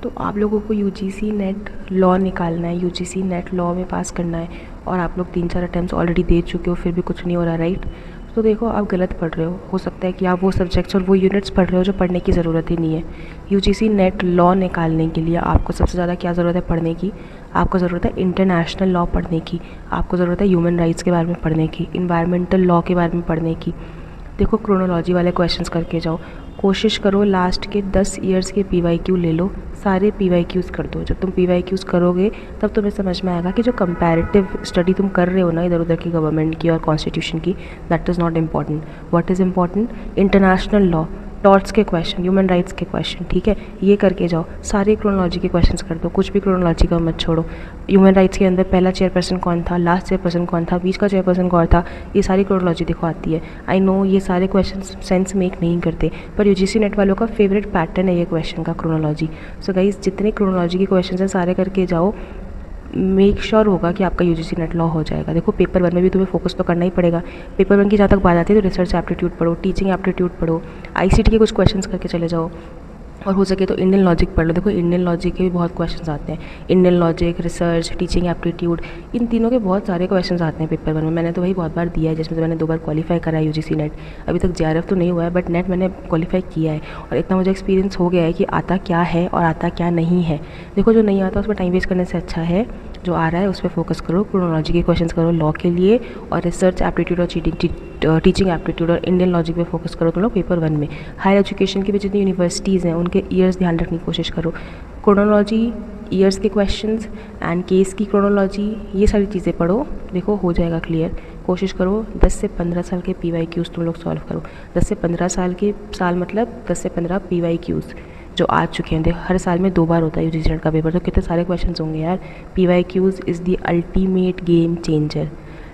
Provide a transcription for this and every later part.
तो आप लोगों को यूजीसी नेट लॉ निकालना है, यूजीसी नेट लॉ में पास करना है, और आप लोग 3-4 अटैम्प्ट्स ऑलरेडी दे चुके हो, फिर भी कुछ नहीं हो रहा, राइट? तो देखो आप गलत पढ़ रहे हो सकता है कि आप वो सब्जेक्ट्स और वो यूनिट्स पढ़ रहे हो जो पढ़ने की ज़रूरत ही नहीं है। यूजीसी नेट लॉ निकालने के लिए आपको सबसे ज़्यादा क्या ज़रूरत है पढ़ने की? आपको ज़रूरत है इंटरनेशनल लॉ पढ़ने की, आपको ज़रूरत है ह्यूमन राइट्स के बारे में पढ़ने की, इन्वायरमेंटल लॉ के बारे में पढ़ने की। देखो क्रोनोलॉजी वाले क्वेश्चंस करके जाओ, कोशिश करो लास्ट के 10 ईयर्स के पीवाईक्यू ले लो, सारे पीवाईक्यूज़ कर दो। जब तुम पीवाईक्यूज़ करोगे तब तुम्हें समझ में आएगा कि जो कंपैरेटिव स्टडी तुम कर रहे हो ना इधर उधर की गवर्नमेंट की और कॉन्स्टिट्यूशन की, that is not important. What is important? International law, torts के क्वेश्चन, ह्यूमन राइट्स के क्वेश्चन, ठीक है? ये करके जाओ, सारे क्रोनोलॉजी के क्वेश्चंस कर दो, कुछ भी क्रोनोलॉजी का मत छोड़ो। ह्यूमन राइट्स के अंदर पहला चेयरपर्सन कौन था, लास्ट चेयरपर्सन कौन था, बीच का चेयरपर्सन कौन था, ये सारी क्रोनोलॉजी देखो आती है। आई नो ये सारे क्वेश्चन सेंस मेक नहीं करते, पर यूजीसी नेट वालों का फेवरेट पैटर्न है ये क्वेश्चन का, क्रोनोलॉजी। सो गाइस जितने क्रोनोलॉजी के क्वेश्चन हैं सारे करके जाओ, मेक श्योर होगा कि आपका यूजीसी नेट लॉ हो जाएगा। देखो पेपर 1 में भी तुम्हें फोकस तो करना ही पड़ेगा। पेपर 1 की जहाँ तक बात आती है तो रिसर्च एप्टीट्यूड पढ़ो, टीचिंग एप्टीट्यूड पढ़ो, आईसीटी के कुछ क्वेश्चंस करके चले जाओ, और हो सके तो इंडियन लॉजिक पढ़ लो। देखो इंडियन लॉजिक के भी बहुत क्वेश्चंस आते हैं, Indian logic, research, teaching aptitude, इन तीनों के बहुत सारे क्वेश्चंस आते हैं पेपर 1 में। मैंने तो वही बहुत बार दिया है, जिसमें से मैंने 2 बार क्वालिफाई करा है यूजीसी नेट। अभी तक जेआरएफ तो नहीं हुआ है, बट नेट मैंने क्वालिफाई किया है, और इतना मुझे एक्सपीरियंस हो गया है कि आता क्या है और आता क्या नहीं है। देखो जो नहीं आता उसमें टाइम वेस्ट करने से अच्छा है जो आ रहा है उस पर फोकस करो, क्रोनोलॉजी के क्वेश्चंस करो लॉ के लिए, और रिसर्च एप्टीट्यूड और टीचिंग एप्टीट्यूड और इंडियन लॉजिक पे फोकस करो तुम लोग पेपर 1 में। हायर एजुकेशन की भी जितनी यूनिवर्सिटीज़ हैं उनके ईयर्स ध्यान रखने की कोशिश करो, क्रोनोलॉजी, ईयर्स के क्वेश्चंस एंड केस की क्रोनोलॉजी, ये सारी चीज़ें पढ़ो, देखो हो जाएगा क्लियर। कोशिश करो 10 से 15 साल के पीवाईक्यूज़ तुम लोग सॉल्व करो। 10 से 15 साल के, साल मतलब 10 से 15 पीवाईक्यूज़ जो आ चुके हैं। देखो हर साल में 2 बार होता है यूजीसी नेट का पेपर, तो कितने सारे क्वेश्चन होंगे यार। PYQs is the ultimate game changer,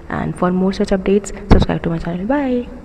and for more such updates subscribe to my channel. Bye.